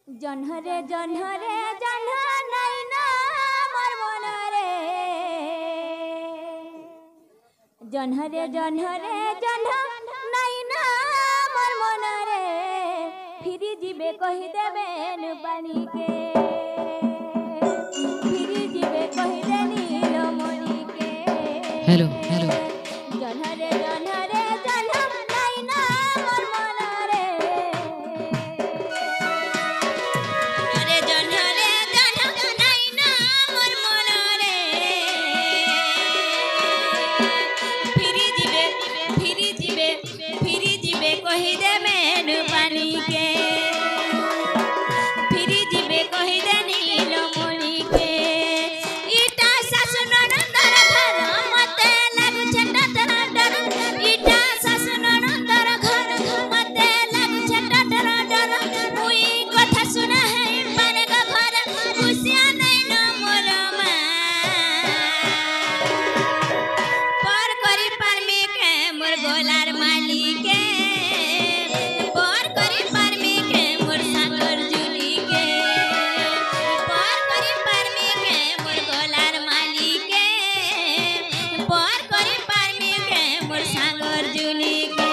जन्हरे जन्हरे जन्ह नहीं ना मोर मनरे जन्हरे जन्हरे जन्ह नहीं ना मोर मनरे फिर जीवे कही देबे पानी के फिर जीवे कही दे नीलमणि के हेलो हेलो जन्हरे जन्हरे जन्ह नहीं ना मोर मनरे अरे जन्हरे जन्ह नहीं ना मोर मनरे फिर जीवे कही देबे पानी के फिर जीवे कही दे नीलमणि के इटा सासु ननदर घर मते लागु छटा डर डर इटा सासु ननदर घर मते लागु छटा डर डर मुई कथा सुना है पाने का घर खुशिया नहीं न मोर मां पर करी पारमी के मोर गोलार मालिक के पर करी पारमी के मोर सागर जुली के पर करी पारमी के मोर गोलार मालिक के पर करी पारमी के मोर सागर जुली के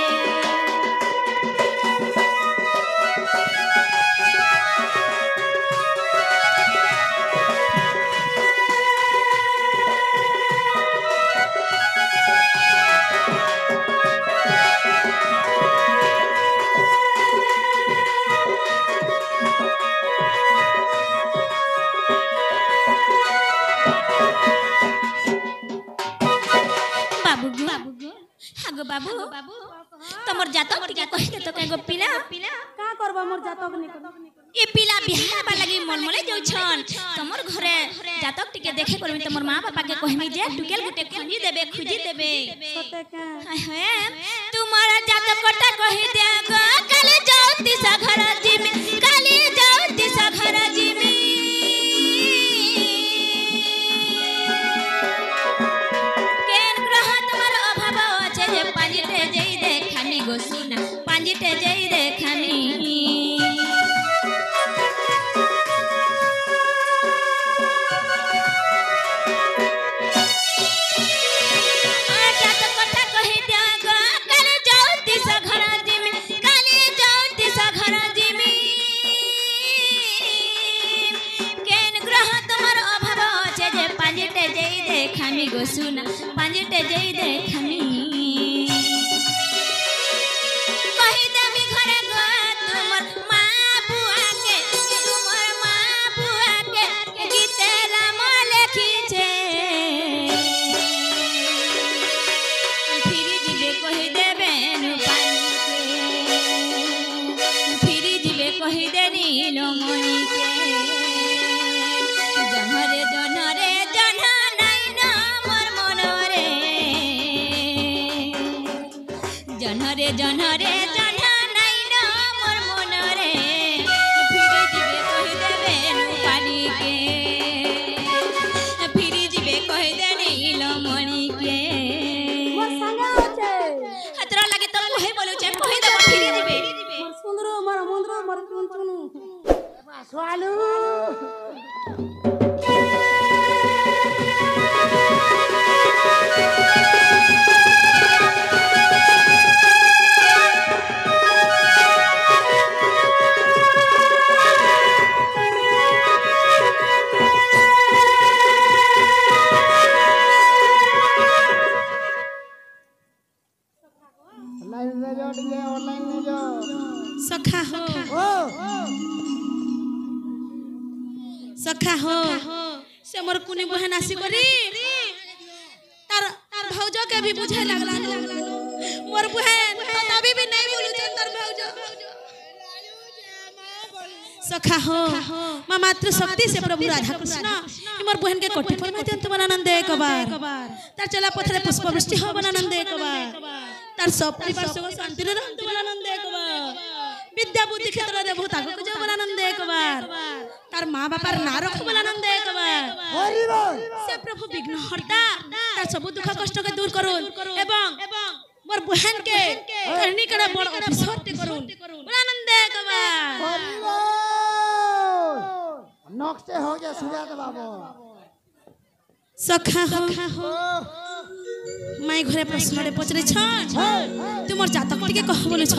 बाबू हागो बाबू तमर जातक टिके कहि दे तो केगो पिला का करबा मोर जातक नि ए पिला बिहार बा लगी मलमले जाउ छन तमर घरे जातक टिके देखे करबी तमर मां बापा के कहमी जे टुकेल गुटे खोजी देबे सते का हाय हाय तुम्हारा जातक कटा कहि दे गो काले जाउती सा घर जिमी काले जाउती सा घर जिमी केन ग्रह तुम्हार अभाव আছে যে পাঞ্জিতে যেই দেখানি গো সুনা পাঞ্জিতে যেই দেখানি जातक कथा कहि दे गो काले जाउती सा घर जिमी काले जाउती सा घर जिमी केन ग्रह तुम्हार अभाव আছে যে পাঞ্জিতে যেই দেখানি গো সুনা পাঞ্জিতে যেই দেখানি कहि देबी घरे गो तुमर मां बुआ के गीते राम लेखी छे फिर जीवे कहि देबे पानी के फिर जीवे कहि दे नीलमणि के जन्हरे जन्हरे जन्ह नहीं ना मोर मनरे जन्हरे जन्हरे जन्ह नहीं ना मोर मनरे फिर जीवे कहि देबे पानी के फिर जीवे कहि दे नीलमणि के मोर संगे আছে हतरा लगे तो कहि बोलू छे कहि देबो फिर जीवे मोर सुंदरो मोर मुंदरो मोर चुनु स्वालू लाइन में जो डीजे ऑनलाइन में जो सखा हो से मोर कुनी बहन आसी करी तार भौज के भी बुझे लागला मोर बहन तभी भी नहीं बोलू छन तार भौज सखा हो मां मातृ शक्ति से प्रभु राधा कृष्ण मोर बहन के कोटि पर में तुम आनंद एक बार तार चला पथरे पुष्प वृष्टि हो आनंद एक बार तार सब परिवार से शांति रे रहंतु आनंद एक बार विद्या बुद्धि क्षेत्र रे बहुत आगु को जो आनंद एक बार तार मां बापार ना रखब आनंद एक बार हरि बोल से प्रभु विघ्न हरता तार सब दुख कष्ट के दूर करूं एवं मोर बहन के करनी कड़ा बड़ अफसर ते करूं आनंद एक बार हरि बोल মক্সে হয়ে গিয়ে সুজা তো বাবু সখা হো মাই ঘরে প্রশ্নরে পচরে ছ তোমার জাতক টিকে কহ বলছ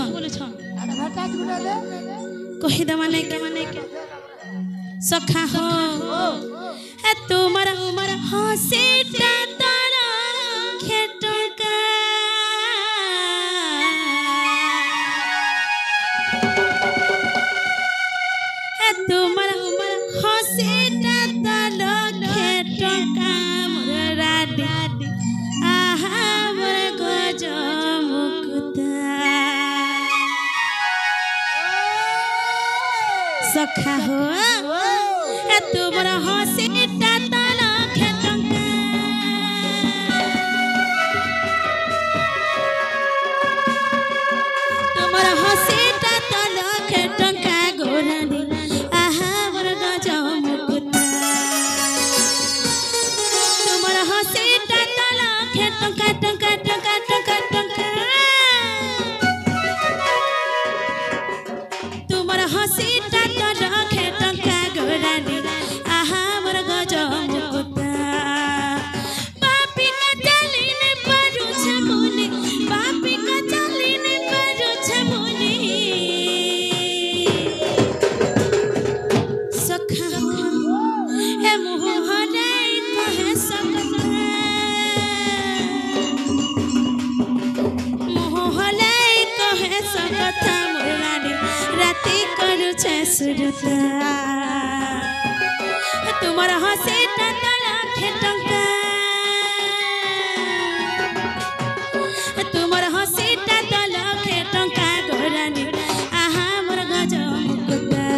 আরে ভেটা জুড়ে দে কহি দে মানে কে সখা হো এ তোমার হাসিটা তারা খেটকা এ তোমার হাসিটা তারা খেটকা মোর রাডি আহা মোর গজ মুকুতা সখা হো এ তোমার হাসিটা তারা খেটকা তোমার হাসিটা তারা খেটকা গোরানি আহা মোর গজ মুকুতা তোমার হাসিটা তারা খেটকা টকা টকা টকা টকা তোমার হাসিটা তারা খেটকা গোরানি আহা মোর গজ মুকুতা পাপি কা চালিনে পারুছে মুনি পাপি কা চালিনে পারুছে মুনি সখা এ মোহ হরে কহে সকথা মোহ হলে কহে সকথা মোর রানী রাতি করুছে সুরতা তোমার হাসিটা তারা খেটকা তোমার হাসিটা তারা খেটকা গোরানি আহা মোর গজ মুকুতা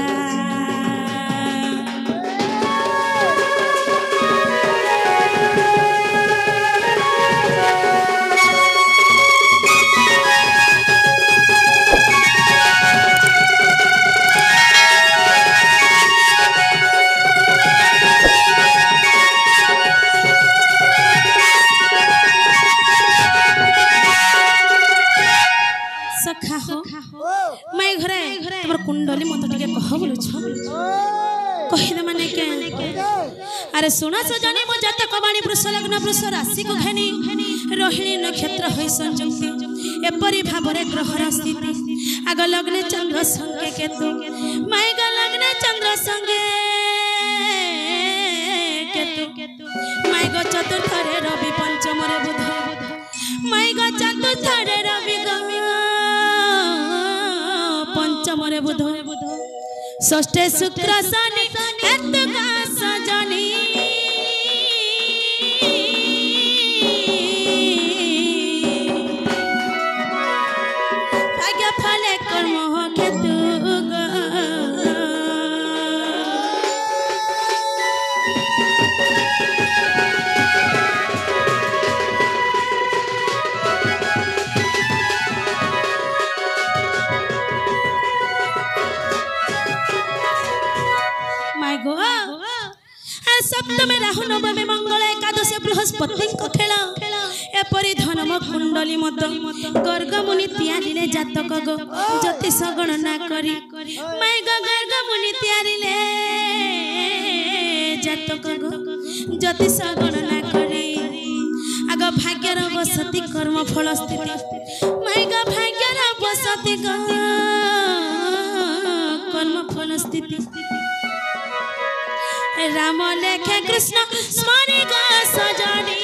সখা হো মাই ঘরে তোমার কুণ্ডলী মতো টিকে কহ বলুছ কহিলে মানে কে আরে শুনা সজনী মো জাতক বাণী বৃষ লগ্ন বৃষ রাশি কো ঘেনি রোহিণী নক্ষত্র হই সংযুক্তি এপরি ভাবরে গ্রহর স্থিতি আগ লগ্নে চন্দ্র সঙ্গে কেতু মাই গ লগ্নে চন্দ্র সঙ্গে কেতু মাই গ চতুর্থরে রবি পঞ্চমরে বুধ মাই গ চতুর্থরে রবি পঞ্চমরে বুধ ষষ্ঠে শুক্র শনি এতকা সজনী ভাগ্য ফলে কর্ম কেতু सप्तमे राहु नवमे मंगल एकादशी बृहस्पति को खेल एपरी धनम कुंडली मत गर्ग मुनि तैयारी जातक गो ज्योतिष गणना करी माय गर्ग मुनि तैयारी जातक गो ज्योतिष गणना करी आग भाग्यर बसती कर्म फल स्थिति माय भाग्यर बसती कर्म फल स्थिति राम लेखे कृष्ण स्मरे गा सजनी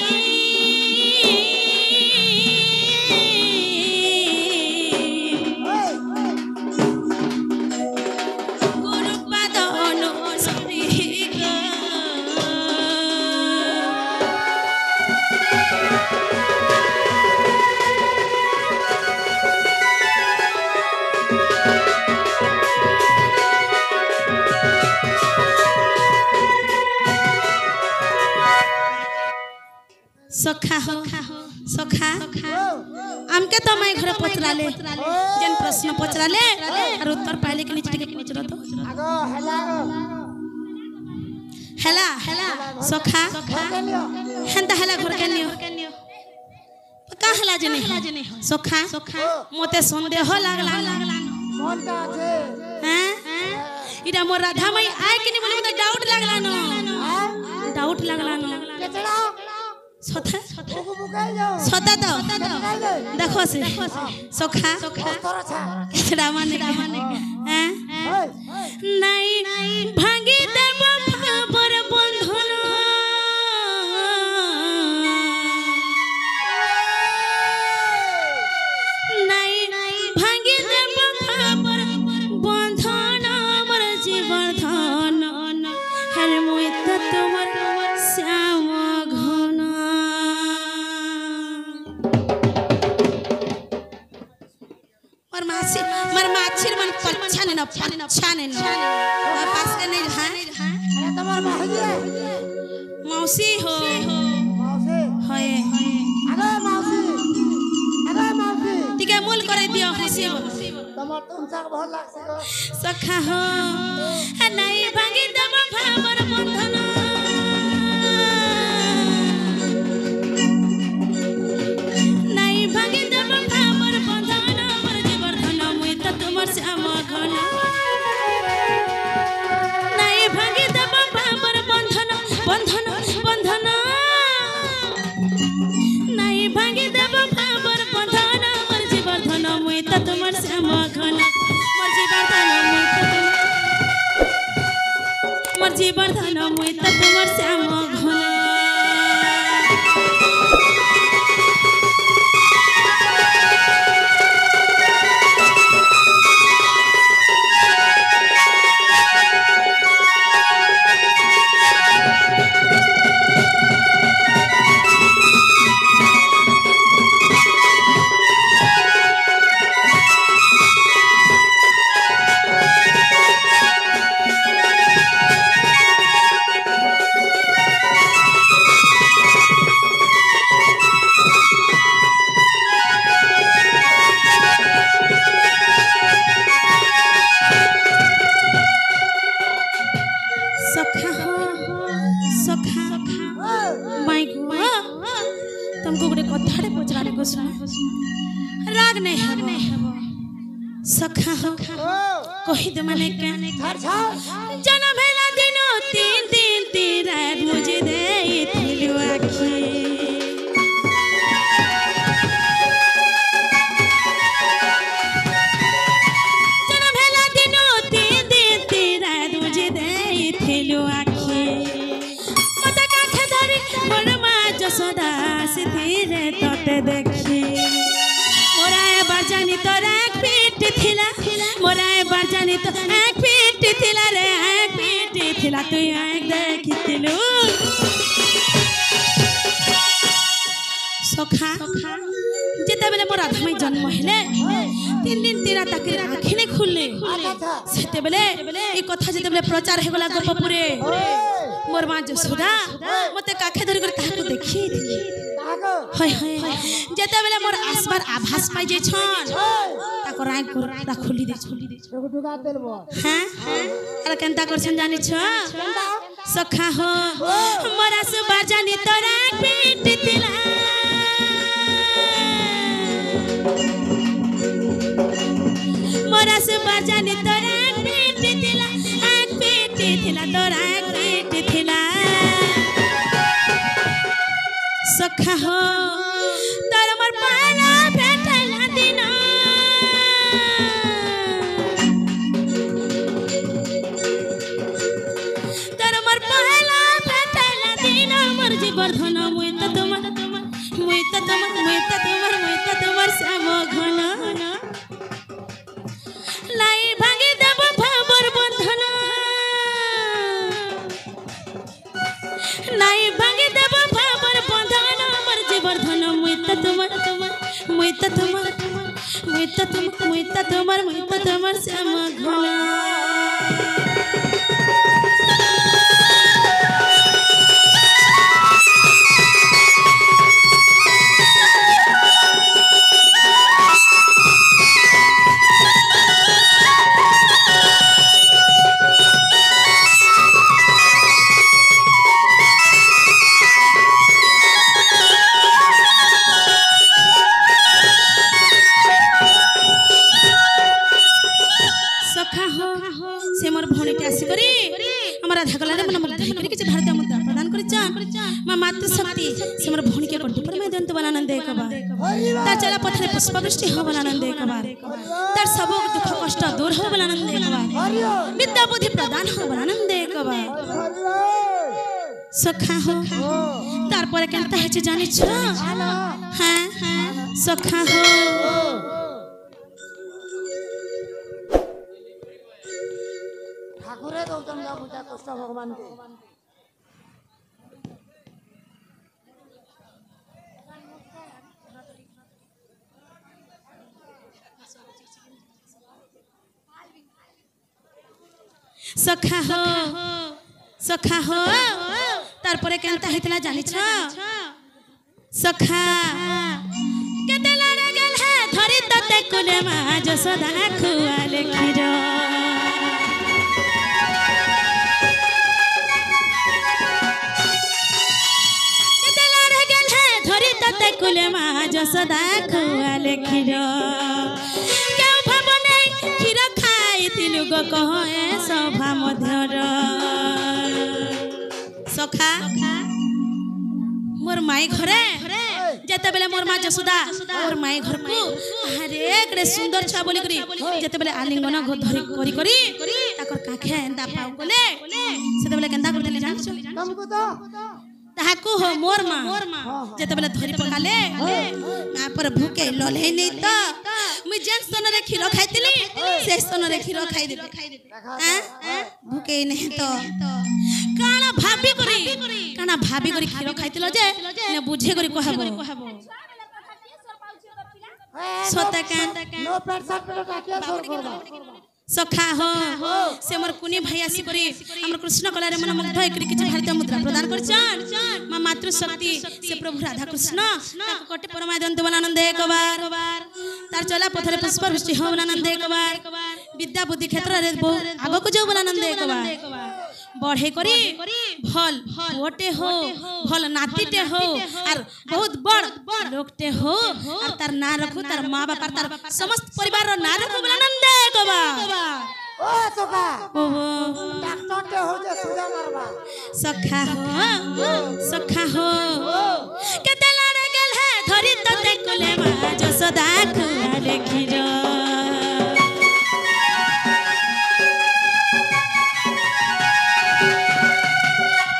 गुरुपद अनुसरी सखा हो सखा हमके तो माय घर पचराले जन प्रश्न पचराले और उत्तर पाइले के नीचे पचरा तो आगो हेला सखा हेंता हेला घर के नियो का हेला जने सखा मोते संदेह लागला मन का আছে हैं इटा मोर राधा माई आए कि नहीं बोले मुझे डाउट लागला न डाउट लागला न केचड़ा सथा ओको बुकाई जाओ सदा तो बुकाई दे देखो से सोखा तोरा छा केचड़ा माने हैं नहीं भांगी देव भाबर बंधन नहीं भांगी देव भाबर बंधन मोर जीवन धन हर मुई तो तुमर श्याम घन मर माछिर मन पछाने न पछाने न पास के नहीं हां अरे तुम्हार भाई है मौसी हो मौसी होए अरे मौसी तिके मूल करे दियो हसी तुम्हार तुमसा बहुत लाग सको सखा हो नहीं भांगी देव भाबर बंधन नहीं भांगी देव भाबर बंधन मोर जीवन धन मुई तो तुमर श्याम घन नहीं भांगी देव भाबर बंधन बंधन बंधन नहीं भांगी देव भाबर बंधन मोर जीवन धन मुई तो तुमर श्याम घन मोर जीवन धन मुई तो मोर जीवन धन मुई तो तुमर श्याम घन सखा हो सखा माई गो तुमको गोटे कथाटे पचारे को सुना राग नहीं है सखा हो कही दे माने क्या जन्म हेला दिनो तीन तीन तीन रात मुझे दे थिलु आखी जन्म हेला दिनो तीन तीन तीन रात मुझे दे थिलु आखी मत काखे धरी मोर मा जसोदा सिधीरे तोते देखी मोराए बाजानी तोरा एक पीठ थिला मोराए बाजानी तो एक पीठ थिला रे एक पीठ थिला तू एक देखितिलु सखा जेते बेले मोर राधा माई जन्म हेले 3 दिन 3 रात तक आँखि नहीं खुलले सेते बेले ए कथा जेते बेले प्रचार हे गला गोपपुरे मोर मां जसोदा मते काखे धरि कर ताको देखि हाय हाय जेते बेले मोर आसबार आभास पाइ जे छन ताको राय कर खोली दे डुगा देलबो हां अरे केनता करछन जानि छ सखा हो मोर आसबार जानि तोरा पीठ तिला मोर आसबार जानि तोरा पीठ तिला एक पीठ तिला तोरा एक पीठ तिला सखा हो तार मोर पाला भेटला दिन तार मोर पाला भेटला दिन मोर जीवन धन मुई त तुमर श्याम घन लाई भांगी देव भाबर बंधन लाई भांगी देव भाबर बंधन मोर जीवन धन मुई त तुमर श्याम घन सखा हो से मोर भौणीटे आसी करी हमर राधा गलारे मन मुग्ध करी किछ भारतीय मुद्रा प्रदान करी चा मां मातृ शक्ति से मोर भौणी के कोटि पर मैं दंत बनानंद एक बार तार चला पथरे पुष्पवृष्टि हो बनानंद एक बार तार सब दुख कष्ट दूर हो बनानंद एक बार विद्या बुद्धि प्रदान हो बनानंद एक बार सखा हो तार पर केनता हेछि जानि छ हां सखा हो ठाकुरे गौतम का पूजा कृष्ण भगवान के सखा हो तार पर केनता हेतला जानि छ सखा केते लड़ गेल है धरि तते कुले मा जसोदा खुआले खिरो केते लड़ गेल है धरि तते कुले मा जसोदा खुआले खिरो केउ भाबने खिरो खाइतिलु गो कहे सभा मध्यर सखा मोर माई घरे जेते बेले मोर मा जसोदा मोर माई घर को अरे केडे सुंदर छा बोली करी जेते बेले आलिंगन धरि करी ताकर काखे एंदा पाउ कोले सेते बेले केंदा करतेले जान छ तुमको तो ताहाकू हो मोर मा जेते बेले धरि पकाले मा पर भूके लले नै त मुई जेन स्तन रे खीरो खाइतिली से स्तन रे खीरो खाइ देबे भूके नै तो काना भाबी करी खीरो खाइतिलो जे ने बुझे करी कहबो सता कान नो पेट साथ पे टाकिया छोड़ करबा सखा हो से मोर कुनी भाई आसी करी हमर कृष्ण कला रे मन मुग्ध होई करी किछ भारतीय मुद्रा प्रदान करछन मां मातृ शक्ति से प्रभु राधा कृष्ण ताको कोटि परमाय दंत बनानंद एक बार तार चला पथरे पुष्प वृष्टि हो बनानंद एक बार विद्या बुद्धि क्षेत्र रे आगो को जो बनानंद एक बार बढ़े करी भल ओटे हो भल नातीटे हो और बहुत बड़ लोकटे हो और तार ना रखो तार मां बाप तार समस्त परिवार रो ना रखो बनानंद एक बार ओ सखा डॉक्टर के हो जे सुजा मारबा सखा हो केते लड़ गेल है धरि तते कोले मा जसोदा खुआले खिरो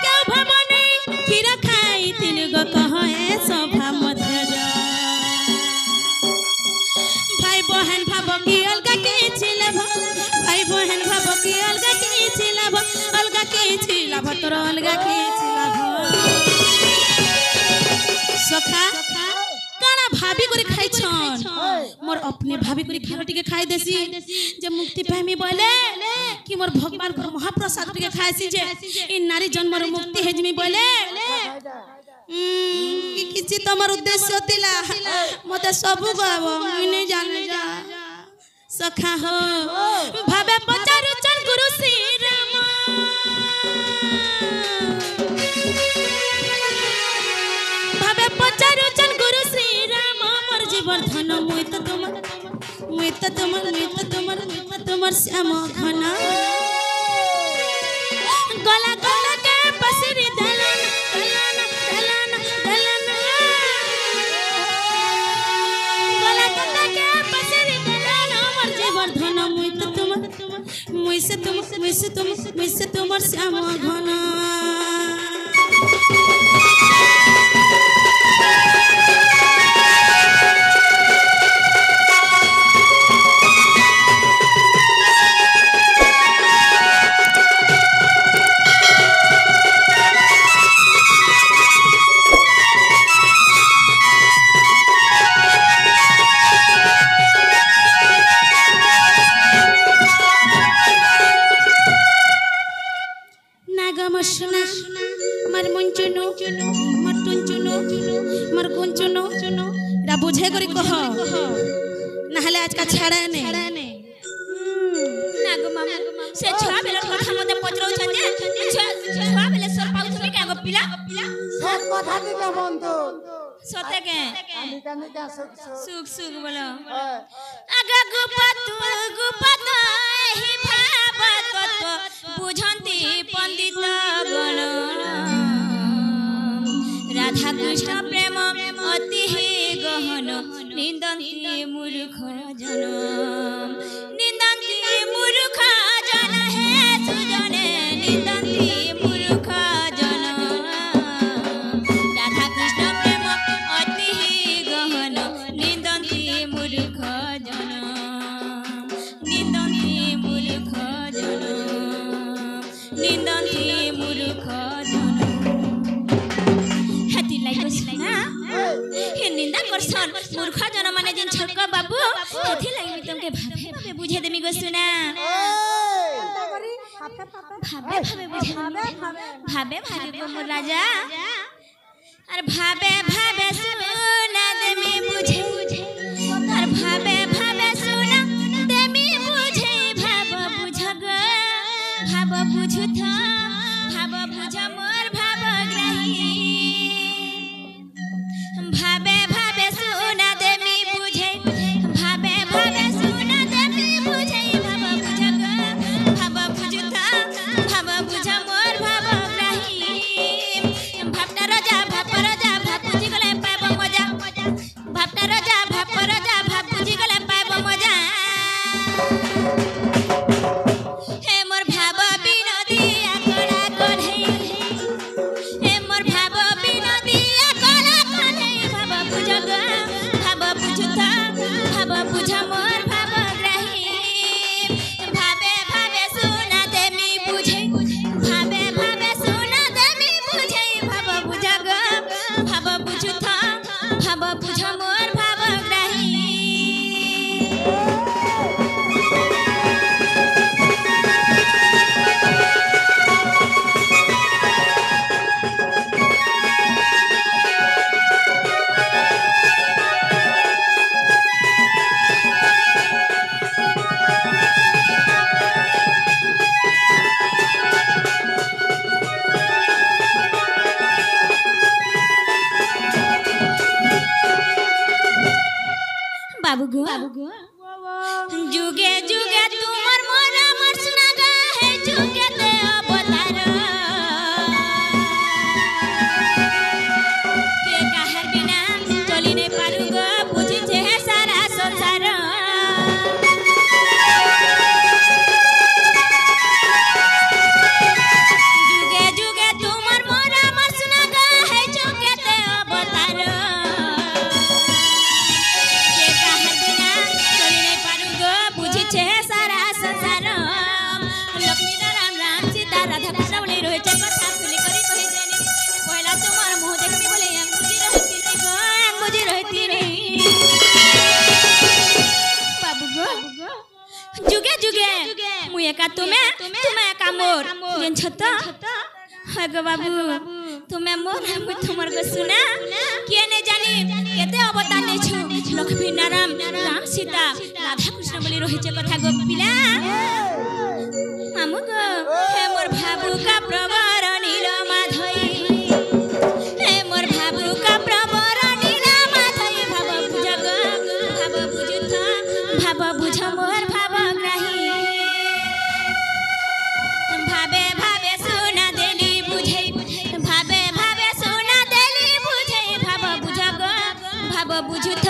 केउ भमने खिरो खाइतिलु गो कहे सभा मध्यर भाई बहन भाब की अलगा के छिले भाई बहन भाब की अलगा के छिला तोर अलगा के छिला सखा काना भाभी करी खाइ छन मोर अपने भाभी करी खीर टिके खाइ देसी जे मुक्ति पाइमी बोले कि मोर भगवान को महाप्रसाद टिके खाइसी जे इ नारी जन्म रो मुक्ति हेजमी बोले कि किछि तमर उद्देश्य तिला मते सब कहबो मुई जाने जा सखा हो भाबे पचारु चल गुरु श्री राम भाबे पचारु चल गुरु श्री राम मोर जीवन धन मुई त तुमर श्याम घन गला गला के पसरी दलन गला गला के पसरी दलन मोर जीवन धन मुई से तुमर श्याम घन बुझे करी कह नहले आज का छाड़ा ने नागो मामा से छुआ बेला कथा मते पचरौ छ जे छुआ बेला सर पाउ छले के आगो पिला सब कथा के के बंधु सते के निका सुख बोलो आगा गुपत ही भाव तत्व बुझंती पंडित गण राधा कृष्ण प्रेम अति गहन निंदन्ति मूर्ख जन निंदन्ति मूर्ख जन हे सुजने निंदन्ति मूर्ख जन राधा कृष्ण प्रेम अति गहन निंदन्ति मूर्ख जन निंदन्ति मूर्ख जन निंदन्ति मूर्ख जन हे निंदा करसन मूर्ख जन माने जिन छक्का बाबू हेथि लागि तुमके भाबे भाबे बुझे देमी गो सुना भाबे भाबे बुझे भाबे भाबे गो मोर राजा अरे भाबे भाबे सुना देमी बुझे अरे भाबे भाबे सुना देमी बुझे भाब बुझग भाब बुझुथ भाब बुझ मोर भाब ग्रही भाबे भाबे सुना देमी बुझे भाबे भाबे सुना देमी बुझे भाब बुझग भाब बुझुथा भाब बुझ मोर भाब ग्रही भाबटा राजा भाब बुझि गले पाब मजा भाबटा राजा भाब बुझि गले पाब मजा हे मोर भाब बिनोदी आकड़ा कढ़ई हे मोर भाब बिनोदी आकड़ा कढ़ई भाब बुझग भाब बुझुथा भाब बुझ मोर भाब ग्रही भाबे भाबे सुना देमी बुझे भाबे भाबे सुना देमी बुझे भाब बुझग भाब बुझुथा भाब बुझ मोर भाब ग्रही बाबू गो जुगे जुगे तुमर मोर अमर सुना गा है जुगे ते अवतार के काहर बिना चली नहीं पारू गो बुझी छे सारा संसार जुगे जुगे तुमर मोर अमर सुना गा है जुगे ते अवतार सारा संसार लक्ष्मी राम राम सीता राधा कृष्ण बोले रोहित कथा खुली करी कहि देनी पहला तुमार मुंह देखनी बोले अंग बुझी रहती रे बाबू गो जुगे जुगे मु एका तुमे एका मोर जेन छत हाय गो बाबू तुमे मोर मु तुमर गो सुना के ने जानी केते अवतार ने छु लक्ष्मी नारायण राम सीता राधा कृष्ण बोली रोहित कथा गोपिला हमु गो हे मोर भाबू का प्रवर नील माधई हे मोर भाबू का प्रवर नील माधई भाब बुझग भाब बुझुथ भाब बुझ मोर भाब ग्रही भाबे भाबे सुना देली बुझे भाबे भाबे सुना देली बुझे भाब बुझग भाब बुझुथ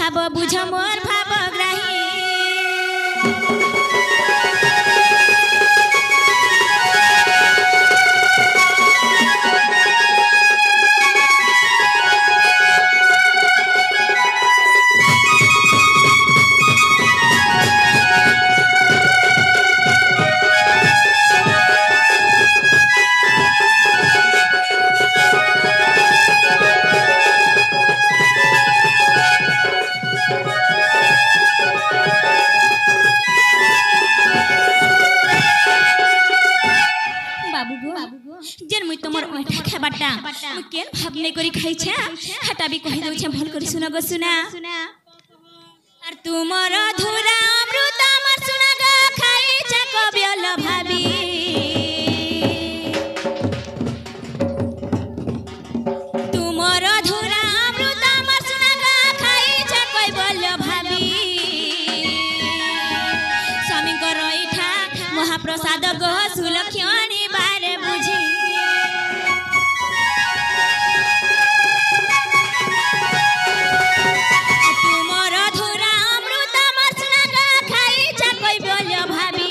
भाब बुझ मोर भाब ग्रही जेन मुई तमर ओठा खाबाटा मुई केन भाब नै करी खाइ छे हटा भी कहि दउ छे भल करी सुना गो सुना और तुमर धुरा अमृत अमर सुना ग खाइ छे कबियल भाबी तुमर धुरा अमृत अमर सुना ग खाइ छे कबियल भाबी स्वामी को रही महाप्रसाद गो सुलक्षणी बारे बुझी तुमर धुरा अमृत मर्चना खाई कोई बोल्यो भाभी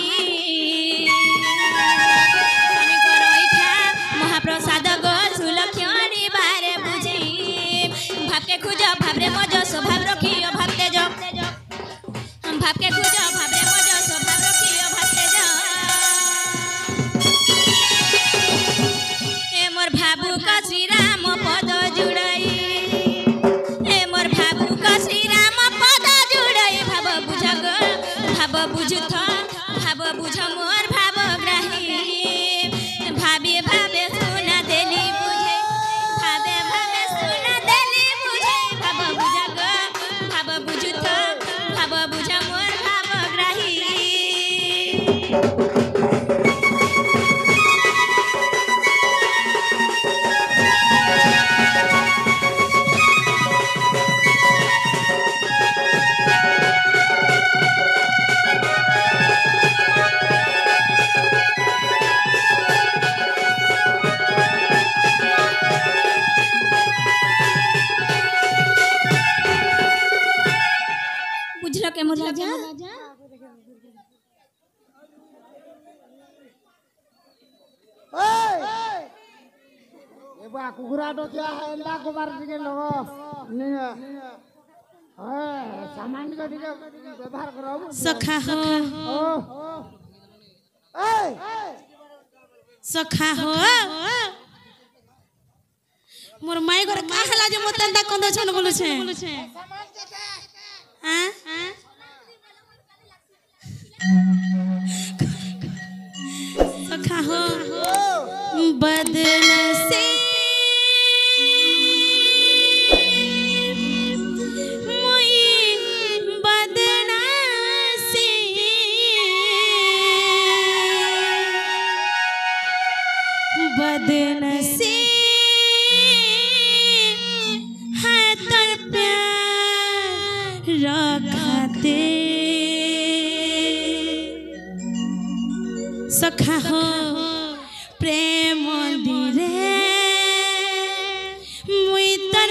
महाप्रसाद गो सुलक्षणी बारे बुझी भावके खुजो भावरे मजो स्वभाव रखियो भावते जो हम भावके खुजो भावरे मजो स्वभाव रखियो भावते जो ए मोर भाबू का श्री राम पद जुड़ाई ए मोर भाबू का श्री राम पद जुड़ाई भाव बुझ गो भाव बुझुथ भाव बुझ मोर भाव ग्राही भाबे भाबे सुना देली बुझे भाबे भाबे सुना देली बुझे भाव बुझ गो भाव बुझुथ भाव बुझ मोर भाव ग्राही बुझलो के मोर राजा ए बा कुकुरा तो क्या है ला को मार दिए लोग नहीं है सामान को दिए व्यवहार करो सखा हो सखा हो मोर माई घर का हला जे मोतंदा कंद छन बोलु छे हां सखा हो बदनसीब मोई बदनसीब है तर प्यार रखते सखा हो प्रेम मंदिरे मुई तर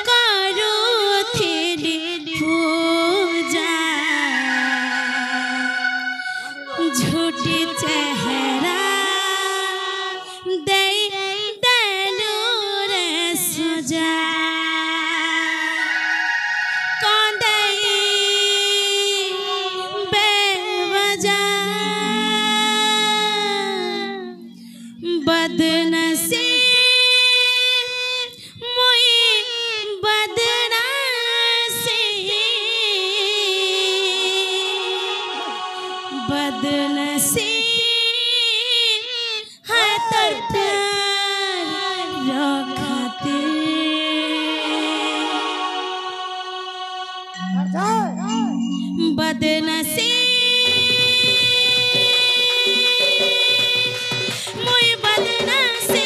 करू थेली पूजा झूठी चेहरा दे देलू रे सजा कंदई बेवजह बदनसीब मोई बदनसीब है तर प्यार रखते बदनसीब मोई बदनसीब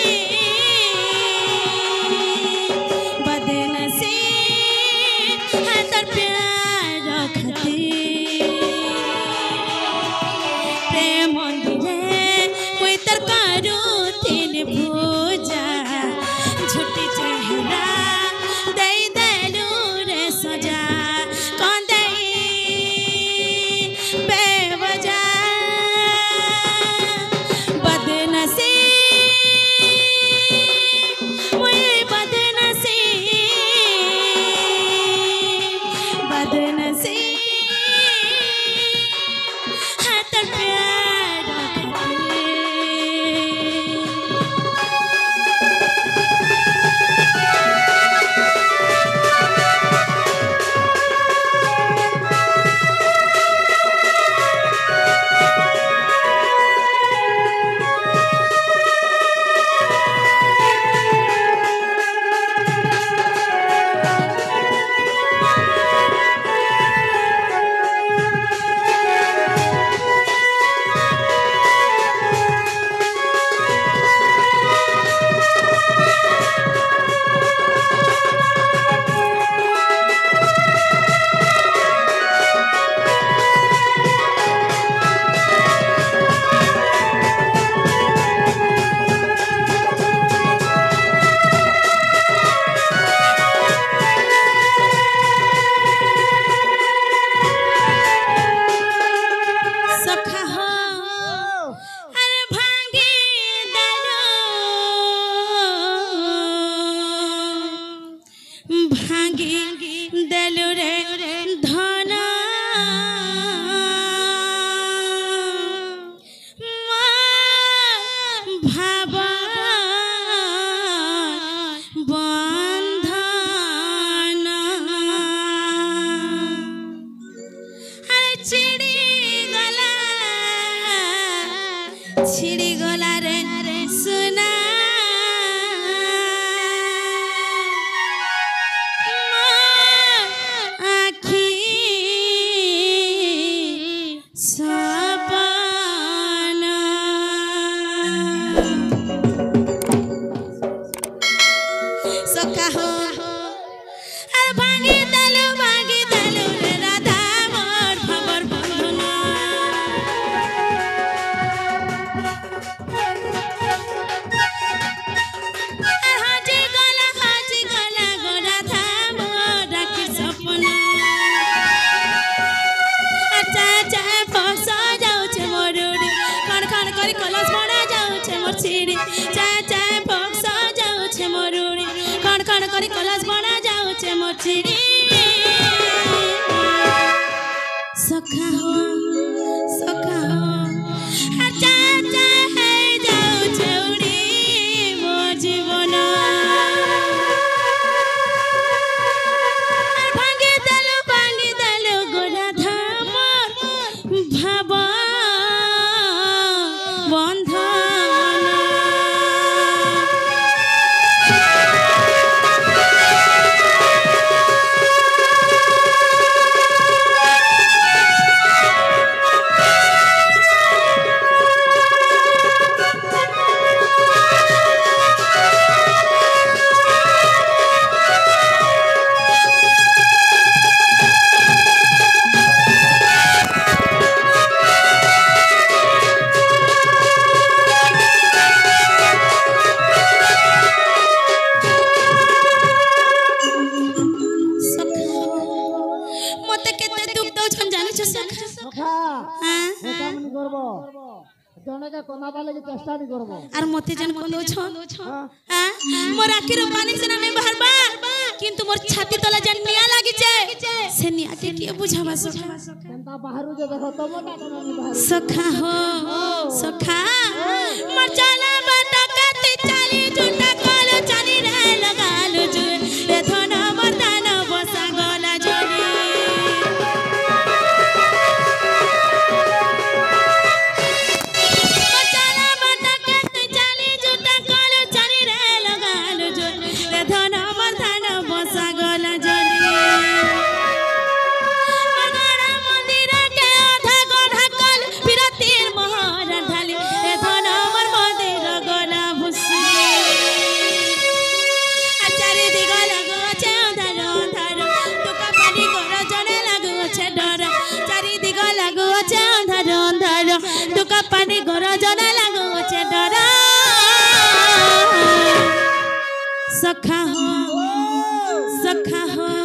छिड़ी गला रे सुना आखी सपना सखा हो আর ভাঙি দালু রে রাধা মোর খবর বন্ধনা আর হাজি গলা গো রাধা মোর রাখি সপনা আর চা ফসা যাউছে মোর উড়ি খণ খণ করি কলস পড়া যাউছে মোর ছিড়ি চা ফসা যাউছে মোর উড়ি খণ খণ করি কলস পড়া যাউছে মোর ছিড়ি सखा हो आचा है जाऊ छौड़ी मो जीवन भांगे दलो गोरा धाम भाव बंधन আর মতে জান কোন দউছ মোর আখির পানি সেনা নাই বাহারবা কিন্তু মোর ছাতি তলা জান নিয়া লাগিছে সে নিয়া কে কি বুঝাবা কেনতা বাহারু যে দেখো তোমটা কোন বাহারু সখা हो সখা মোর চালা বাটা কাতে চালি ঝুটা কল চানি রে লাগালো জু রে ধন মর্দান বসা গলা জড়ি टुका पानी गोरा जना लागो छे डरा सखा हो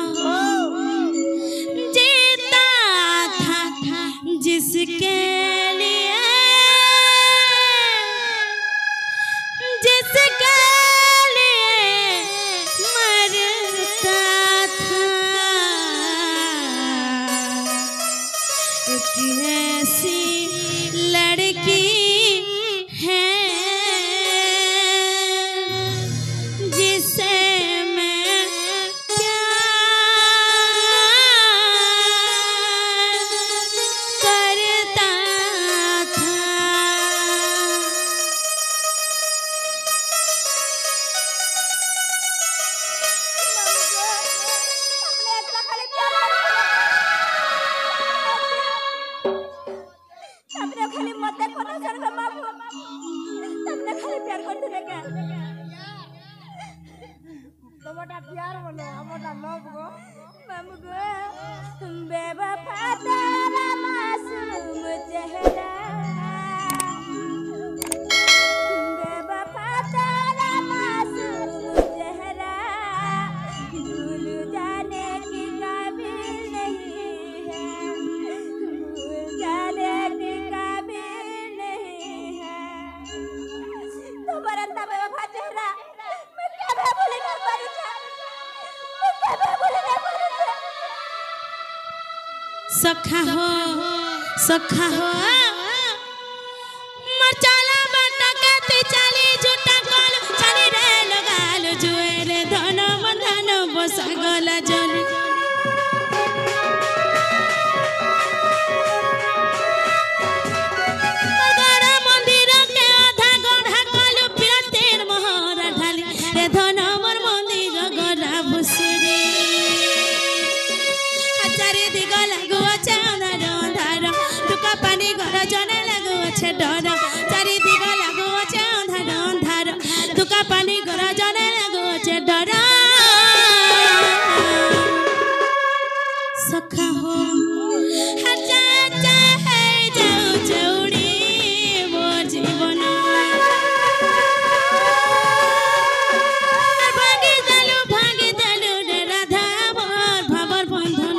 जीता था जिसके लिए मरता था एक ऐसी लड़की है जिसे मैं प्यार करता था खाली मत कोनो सर बाबू तुमने खाली प्यार करते क्या তোমটা প্যার বলো আমটা লভ গো मामू गो बेवफा तेरा मासूम चेहरा बेवफा तेरा मासूम चेहरा भूल जाने की काबिल नहीं है भूल जाने की काबिल नहीं है तुम्हारा बेवफा चेहरा मैं क्या भूल नहीं पाऊँ सखा हो मरचाला बाटा के ते चाली झूठा कल चाली रे लगाल जुए रे धन बंधन बसा गला जली मगर मंदिर के लंका पानी गरा जाने गोचे डरा सखा हो अच्छा अच्छा है जाऊ चौड़ी वो जीवन भागे दालू राधा मोर भावर बंधन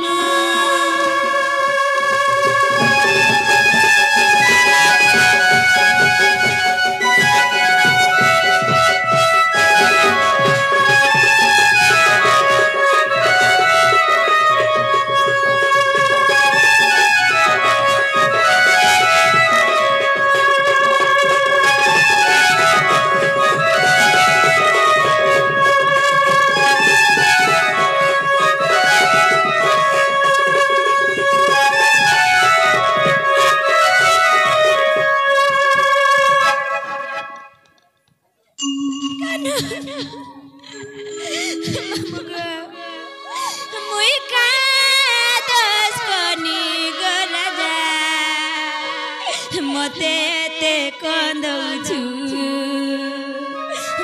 मते ते कंदौछु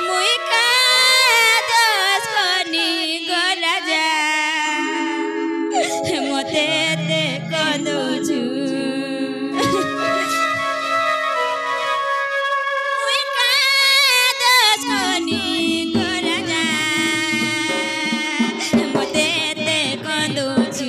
मुई का दस कनी गराजा मते ते कंदौछु मुई का दस कनी गराजा मते ते कंदौछु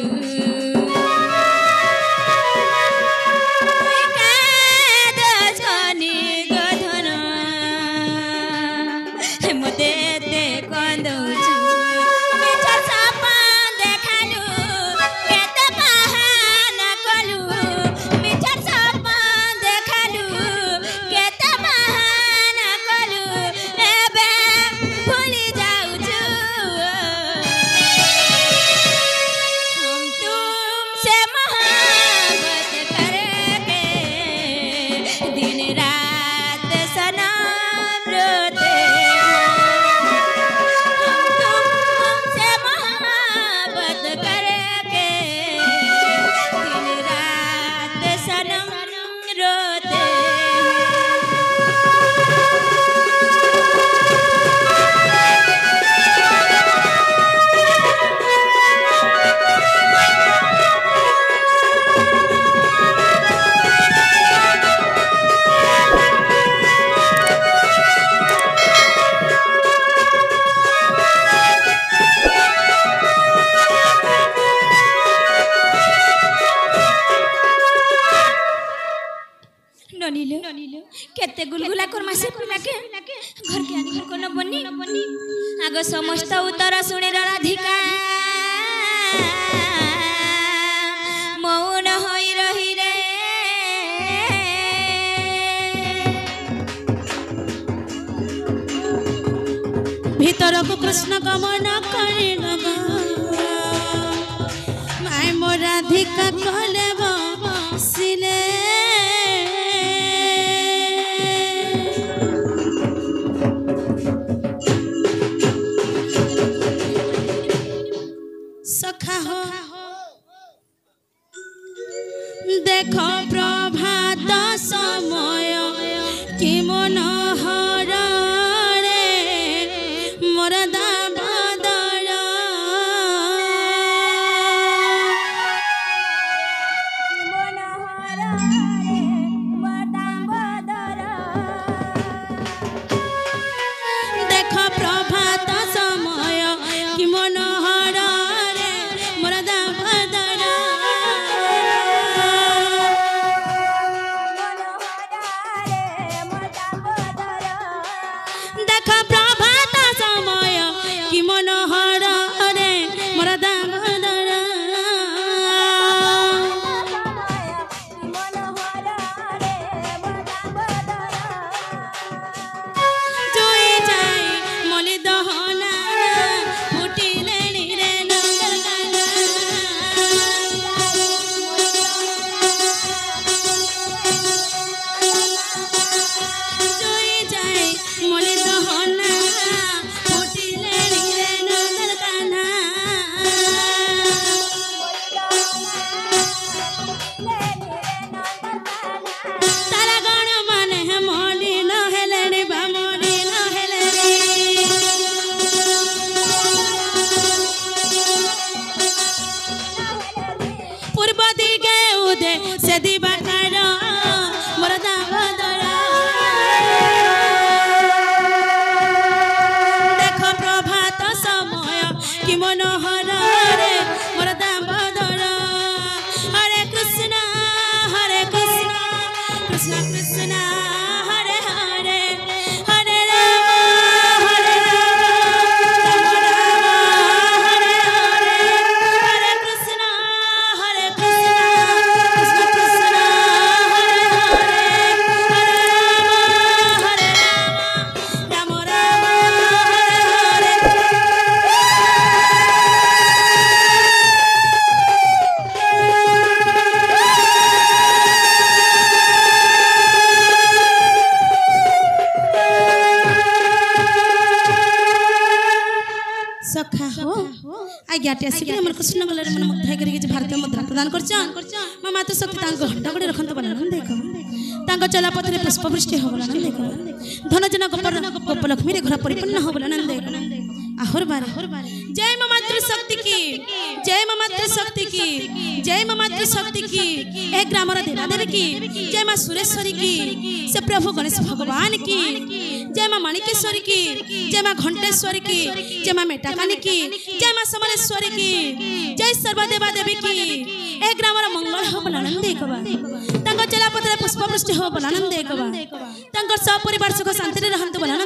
केते गुलगुला कर मासे पिला के घर के आनी घर को न बन्नी आगो समस्त उत्तर सुने राधिका मौन होई रही रे भीतर को कृष्ण गमन करे लगा माय मो राधिका कहले बसिले देखो प्रभात समय कि मनोहर रे मोर दामोदर देखो प्रभात समय कि मनोहर रे मोर दामोदर ज्ञाति आसिक हमर कृष्ण गलरे मन मुग्ध करी कि भारतीय मुद्रा प्रदान करछन मां मातृ शक्ति तांको घंटा गडे रखंत बनानंद देखो तांको चला पथरे पुष्प वृष्टि हो बनानंद देखो धन जन गोप लक्ष्मी रे घर परिपूर्ण हो बनानंद देखो आहोर बार जय मां मातृ शक्ति की जय मां मातृ शक्ति की जय मां मातृ शक्ति की ए ग्राम रे देवादेवी की जय मां सुरेश्वरी की से प्रभु गणेश भगवान की जय मां माणिकेश्वरी की जय मां घंटेश्वरी की जय मां मेटाकानी की जय मां समलेश्वरी की जय सर्वदेवा देवी की ए ग्राम रे मंगल हो बनानंद देखबा तांको चला पथरे पुष्प वृष्टि हो बनानंद देखबा तांको सब परिवार सुख शांति रे रहंत बनानंद